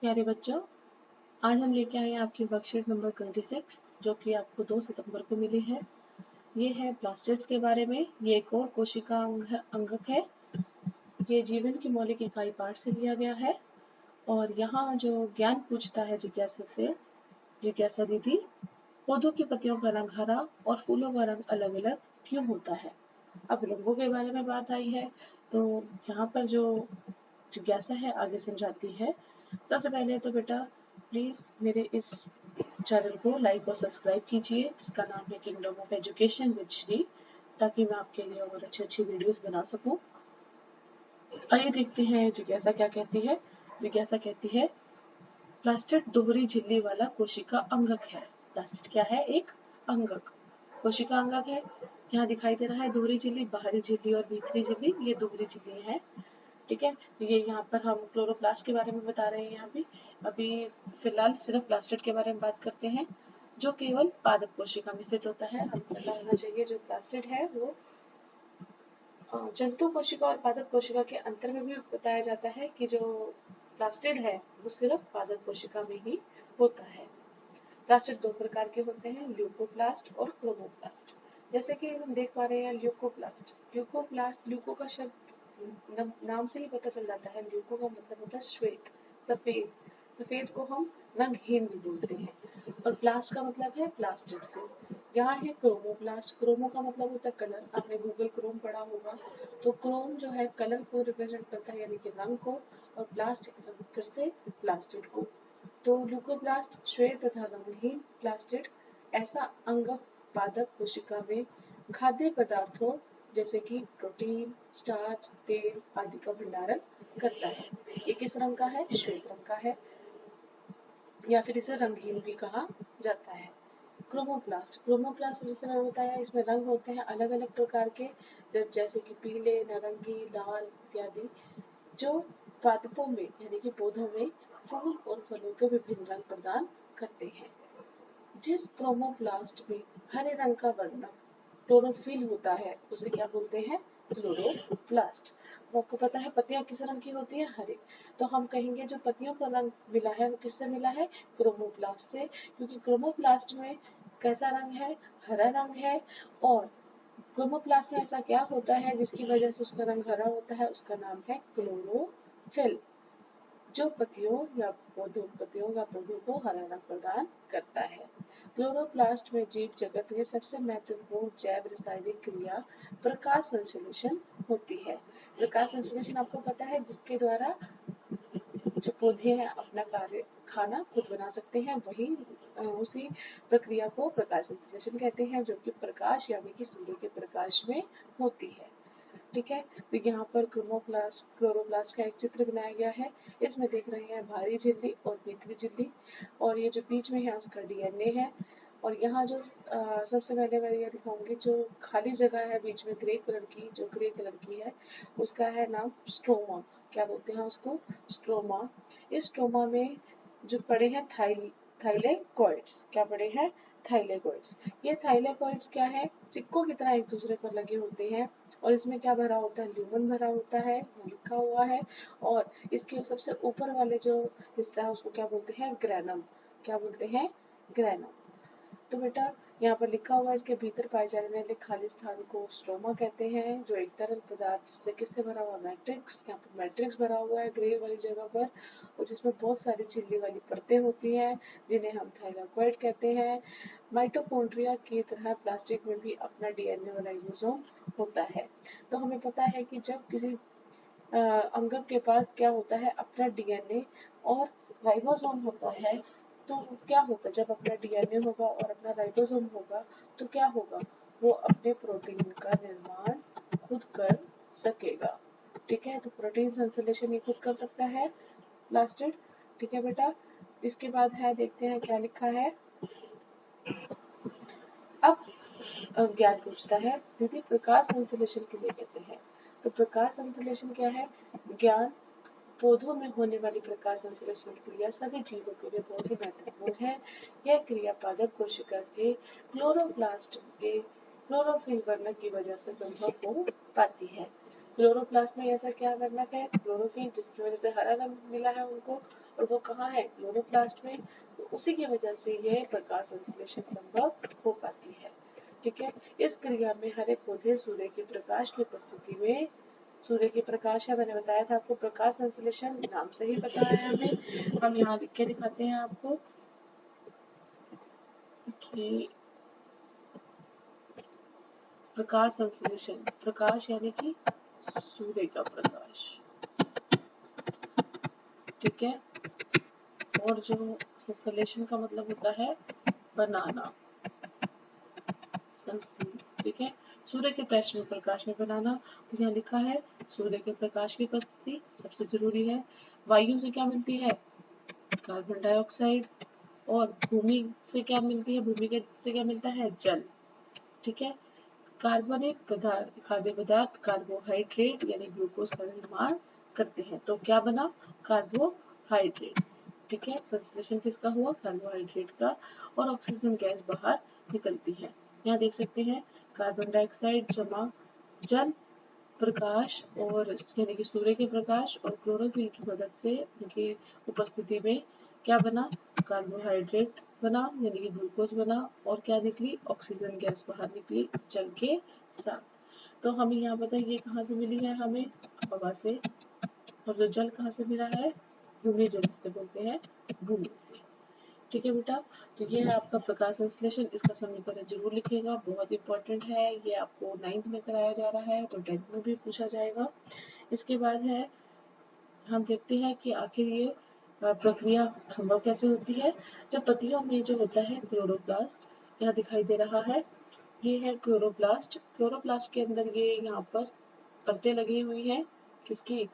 प्यारे बच्चों, आज हम लेके आए हैं आपकी वर्कशीट नंबर 26 जो कि आपको 2 सितंबर को मिली है। ये है प्लास्टिड्स के बारे में। ये एक और कोशिका अंगक है। ये जीवन की मौलिक इकाई पाठ से लिया गया है। और यहाँ जो ज्ञान पूछता है जिज्ञासा से, जिज्ञासा दीदी, पौधों की पत्तियों का रंग हरा और फूलों का रंग अलग अलग क्यों होता है। अब रंगों के बारे में बात आई है तो यहाँ पर जो जिज्ञासा है आगे समझाती है। सबसे पहले तो बेटा प्लीज़ मेरे इस चैनल को लाइक और सब्सक्राइब कीजिए जिसका नाम है kingdom of education with Shri, ताकि मैं आपके लिए और अच्छी अच्छी वीडियोस बना सकूं। आइए देखते हैं जिज्ञासा क्या कहती है। जिज्ञासा कहती है प्लास्टिड दोहरी झिल्ली वाला कोशिका अंगक है। प्लास्टिड क्या है? एक अंगक। कोशिका अंगक है। यहाँ दिखाई दे रहा है दोहरी झिल्ली, बाहरी झिल्ली और भीतरी झिल्ली, ये दोहरी झिल्ली है। ठीक है, तो ये यहाँ पर हम क्लोरोप्लास्ट के बारे में बता रहे हैं। यहाँ पे अभी फिलहाल सिर्फ प्लास्टिड के बारे में बात करते हैं जो केवल पादप कोशिका में स्थित होता है। हमें पता होना चाहिए जो प्लास्टिड है वो जंतु कोशिका और पादप कोशिका के अंतर में भी बताया जाता है कि जो प्लास्टिड है वो सिर्फ पादप कोशिका में ही होता है। प्लास्टिड दो प्रकार के होते हैं, ल्यूकोप्लास्ट और क्रोमोप्लास्ट। जैसे कि हम देख पा रहे हैं ल्यूकोप्लास्ट, ल्यूको का शब्द नाम से ही पता चल जाता है। ल्यूको का मतलब होता है श्वेत, सफेद। सफेद को हम रंगहीन भी बोलते हैं। और प्लास्ट का मतलब है प्लास्टिड से। यहाँ है क्रोमोप्लास्ट। क्रोमो का मतलब होता है कलर। आपने गूगल क्रोम पढ़ा होगा, तो क्रोम जो है कलर को रिप्रेजेंट करता है, यानी कि रंग को, और प्लास्ट फिर से प्लास्टिड को। तो ल्यूकोप्लास्ट श्वेत तथा रंगहीन प्लास्टिड ऐसा अंगक पादप कोशिका में खाद्य पदार्थों जैसे कि प्रोटीन, स्टार्च, तेल आदि का भंडारण करता है। ये किस रंग का है? श्वेत रंग का है, या फिर इसे रंगहीन भी कहा जाता है। क्रोमोप्लास्ट जैसे मैंने बताया, इसमें रंग होते हैं अलग अलग प्रकार के, जैसे कि पीले, नारंगी, लाल इत्यादि, जो पादपों में यानी कि पौधों में फूल और फलों के विभिन्न रंग प्रदान करते हैं। जिस क्रोमोप्लास्ट में हरे रंग का वर्णक क्लोरोफिल होता है उसे क्या बोलते हैं? क्लोरोप्लास्ट। वो आपको पता है पत्तियां किस रंग की होती है? हरे। तो हम कहेंगे जो पत्तियों का रंग मिला है वो किससे मिला है? क्रोमोप्लास्ट से, क्योंकि क्रोमोप्लास्ट में कैसा रंग है? हरा रंग है। और क्रोमोप्लास्ट में ऐसा क्या होता है जिसकी वजह से उसका रंग हरा होता है? उसका नाम है क्लोरोफिल, जो पौधों को हरा रंग प्रदान करता है। क्लोरोप्लास्ट में जीव जगत में सबसे महत्वपूर्ण जैव रासायनिक क्रिया प्रकाश संश्लेषण होती है। प्रकाश संश्लेषण आपको पता है, जिसके द्वारा जो पौधे हैं अपना कार्य खाना खुद बना सकते हैं, वही उसी प्रक्रिया को प्रकाश संश्लेषण कहते हैं, जो कि प्रकाश यानी कि सूर्य के प्रकाश में होती है। ठीक है, तो यहाँ पर क्लोरोप्लास्ट का एक चित्र बनाया गया है। इसमें देख रहे हैं बाहरी झिल्ली और भीतरी झिल्ली, और ये जो बीच में है उसका डीएनए है। और यहाँ जो सबसे पहले मैं ये दिखाऊंगी, जो खाली जगह है बीच में ग्रे कलर की, जो ग्रे कलर की है उसका है नाम स्ट्रोमा। क्या बोलते हैं उसको? स्ट्रोमा। इस स्ट्रोमा में जो पड़े हैं थाइलेकोइड्स। क्या पड़े हैं? थाइलेकोइड्स। ये थाइलेकोइड्स क्या है? सिक्कों की तरह एक दूसरे पर लगे होते हैं। और इसमें क्या भरा होता है? ल्यूमन भरा होता है, लिखा हुआ है। और इसके सबसे ऊपर वाले जो हिस्सा है उसको क्या बोलते हैं? ग्रेनम। क्या बोलते हैं? ग्रेनम। तो बेटा यहाँ पर लिखा हुआ है इसके भीतर पाए जाने वाले खाली स्थान को स्ट्रोमा कहते हैं, जो एक तरल पदार्थ जिससे किससे भरा हुआ? मैट्रिक्स। यहाँ पर मैट्रिक्स भरा हुआ है ग्रे वाली जगह पर, और जिसमें बहुत सारी झिल्ली वाली परतें होती हैं जिन्हें हम थाइलाकोइड कहते हैं। माइटोकॉन्ड्रिया की तरह प्लास्टिक में भी अपना डीएनए और राइबोसोम होता है। तो हमें पता है कि जब किसी अंगक के पास क्या होता है? अपना डीएनए और राइबोसोम होता है। तो क्या होता है जब अपना डीएनए होगा और अपना राइबोसोम होगा तो क्या होगा? वो अपने प्रोटीन का निर्माण खुद कर सकेगा। ठीक है, तो प्रोटीन संश्लेषण ये खुद कर सकता है प्लास्टिड। ठीक है बेटा, इसके बाद है देखते हैं क्या लिखा है। अब ज्ञान पूछता है दीदी प्रकाश संश्लेषण किसे कहते हैं? तो प्रकाश संश्लेषण क्या है? ज्ञान पौधों में होने वाली प्रकाश संश्लेषण क्रिया सभी जीवों के लिए बहुत ही महत्वपूर्ण है। यह क्रिया पादप कोशिका के क्लोरोप्लास्ट के क्लोरोफिल वर्णक की वजह से संभव हो पाती है। क्लोरोप्लास्ट में ऐसा क्या वर्णक है? क्लोरोफिल, जिसकी वजह से हरा रंग मिला है उनको। और वो कहाँ है, क्लोरोप्लास्ट में। तो उसी की वजह से यह प्रकाश संश्लेषण संभव हो पाती है। ठीक है, इस क्रिया में हरे पौधे सूर्य के प्रकाश की उपस्थिति में, सूर्य के प्रकाश है, मैंने बताया था आपको, प्रकाश संश्लेषण नाम से ही पता है हमें। हम यहाँ लिख के दिखाते हैं आपको कि प्रकाश संश्लेषण, प्रकाश यानी कि सूर्य का प्रकाश, ठीक है। और जो संश्लेषण का मतलब होता है बनाना, ठीक है, सूर्य के पृष्ठ में प्रकाश में बनाना। तो यहाँ लिखा है सूर्य के प्रकाश की उपस्थिति सबसे जरूरी है। वायु से क्या मिलती है, कार्बन डाइऑक्साइड, और भूमि से क्या मिलती है, भूमि से क्या मिलता है, जल, ठीक है। कार्बनिक पदार्थ, खाद्य पदार्थ कार्बोहाइड्रेट यानी ग्लूकोज का निर्माण करते हैं। तो क्या बना, कार्बोहाइड्रेट, ठीक है। संश्लेषण किसका हुआ, कार्बोहाइड्रेट का, और ऑक्सीजन गैस बाहर निकलती है। यहाँ देख सकते हैं कार्बन डाइऑक्साइड जमा जल, प्रकाश और यानी कि सूर्य के प्रकाश और क्लोरोफिल की मदद से उनकी उपस्थिति में क्या बना, कार्बोहाइड्रेट बना यानी कि ग्लूकोज बना, और क्या निकली, ऑक्सीजन गैस बाहर निकली जल के साथ। तो हमें यहाँ पता है ये कहाँ से मिली है, हमें हवा से, और जो जल कहाँ से मिला है, भूमि जल जिसे बोलते हैं, भूमि से, ठीक है बेटा। तो ये है आपका प्रकाश संश्लेषण, इसका समीकरण जरूर लिखिएगा, बहुत इंपॉर्टेंट है ये, आपको 9th में कराया जा रहा है तो 10th में भी पूछा जाएगा। इसके बाद है, हम देखते हैं कि आखिर ये प्रक्रिया संभव कैसे होती है। जब पत्तियों में जो होता है क्लोरोप्लास्ट, यहाँ दिखाई दे रहा है, ये है क्लोरोप्लास्ट। क्लोरोप्लास्ट के अंदर ये यहाँ पर परतें लगी हुई हैं, किसकी,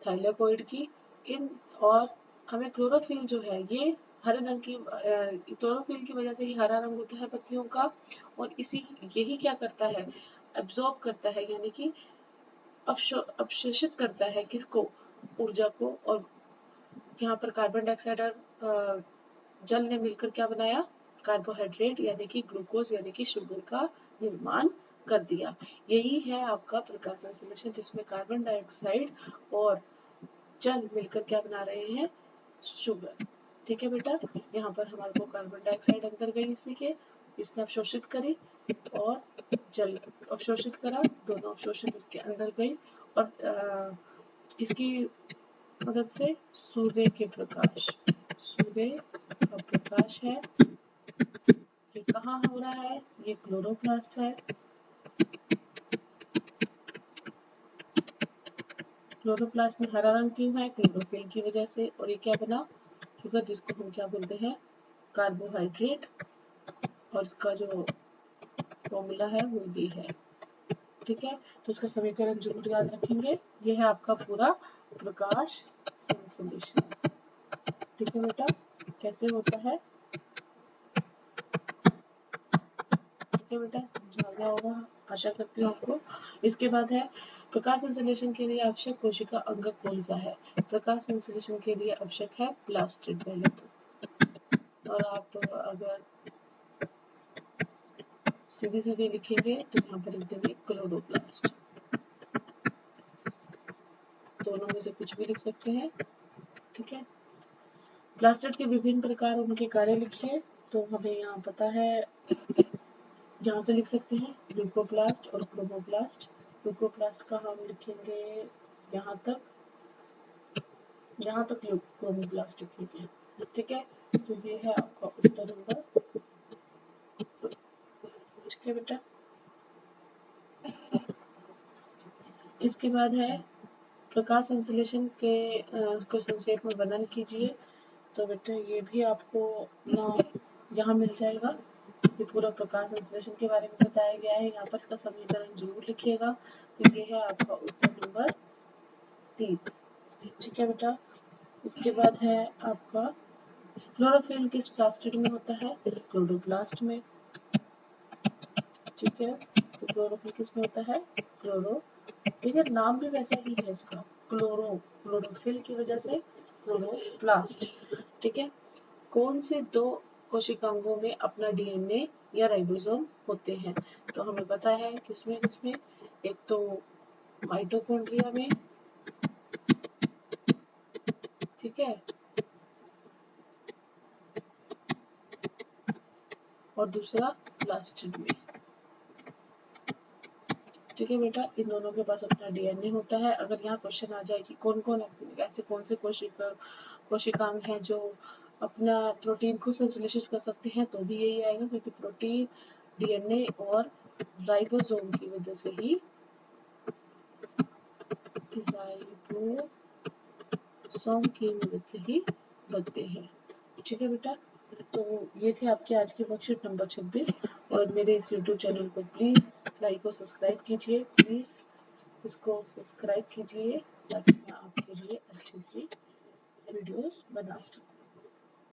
थाइलाकोइड की। इन और हमें क्लोरोफिल जो है ये हरे रंग की, क्लोरोफिल की वजह से ही हरा रंग होता है पत्तियों का, और इसी यही क्या करता है, एब्जॉर्ब करता है यानी कि अवशोषित करता है किसको, ऊर्जा को। और यहाँ पर कार्बन डाइऑक्साइड और जल ने मिलकर क्या बनाया, कार्बोहाइड्रेट यानी कि ग्लूकोज यानी कि शुगर का निर्माण कर दिया। यही है आपका प्रकाश संश्लेषण, जिसमें कार्बन डाइऑक्साइड और जल मिलकर क्या बना रहे हैं, शुगर, ठीक है बेटा। यहाँ पर हमारे को कार्बन डाइऑक्साइड अंदर गई इसी के, इसने अवशोषित करी, और जल अवशोषित करा, दोनों अवशोषित इसके अंदर गई, और किसकी मदद से, सूर्य के प्रकाश, सूर्य का प्रकाश है, ये कहाँ हो रहा है, ये क्लोरोप्लास्ट है। क्लोरोप्लास्ट में हरा रंग क्यों है, क्लोरोफिल की वजह से, और ये क्या बना, शुगर, जिसको हम क्या बोलते हैं, कार्बोहाइड्रेट, और इसका जो फॉर्मूला है वो ये है, ठीक है। तो इसका समीकरण जरूर याद रखेंगे। ये है आपका पूरा प्रकाश संश्लेषण, ठीक है बेटा, कैसे होता है, ठीक है बेटा, समझा गया होगा, आशा करती हूँ आपको। इसके बाद है, प्रकाश संश्लेषण के लिए आवश्यक कोशिका अंग कौन सा है। प्रकाश संश्लेषण के लिए आवश्यक है प्लास्टिड पहले तो, और आप अगर सीधे सीधे लिखेंगे तो यहाँ पर लिख देंगे क्लोरोप्लास्ट, दोनों में से कुछ भी लिख सकते हैं, ठीक है। प्लास्टिड के विभिन्न प्रकार, उनके कार्य लिखिए। तो हमें यहाँ पता है, यहाँ से लिख सकते हैं ल्यूकोप्लास्ट और क्रोमोप्लास्ट। ल्यूकोप्लास्ट का हम लिखेंगे यहाँ तक, जहाँ तक क्रोमोप्लास्ट लिखेंगे, ठीक है। तो ये है आपका उत्तर नंबर, ठीक है बेटा। इसके बाद है, प्रकाश संश्लेषण के को संक्षेप में वर्णन कीजिए। तो बेटा ये भी आपको ना यहाँ मिल जाएगा, ये पूरा प्रकाश संश्लेषण के बारे में बताया गया है, यहाँ पर इसका समीकरण जरूर लिखिएगा। तो ये है आपका उत्तर नंबर 3, ठीक है बेटा। इसके बाद है आपका, क्लोरोफिल किस प्लास्टिड में होता है, क्लोरोप्लास्ट में, ठीक है। तो क्लोरोफिल किस में होता है, क्लोरो, ठीक है, नाम भी वैसा ही है इसका, क्लोरोफिल की वजह से क्लोरोप्लास्ट, ठीक है। कौन से दो कोशिकांगों में अपना डीएनए या राइबोसोम होते हैं। तो हमें पता है किसमें किसमें, एक तो माइटोकॉन्ड्रिया में, ठीक है, और दूसरा प्लास्टिड में। ठीक है बेटा, इन दोनों के पास अपना डीएनए होता है। अगर यहाँ क्वेश्चन आ जाए कि कौन कौन ऐसे कौन से कोशिकांग हैं जो अपना प्रोटीन को संश्लेषित कर सकते हैं, तो भी यही आएगा, क्योंकि प्रोटीन डीएनए और राइबोसोम की वजह से ही बनते हैं। ठीक है बेटा, तो ये थे आपके आज के वर्कशीट नंबर 26। और मेरे इस यूट्यूब चैनल को प्लीज़ लाइक और सब्सक्राइब कीजिए, प्लीज़ इसको सब्सक्राइब कीजिए ताकि मैं आपके लिए अच्छी सी वीडियोस बना सकूँ।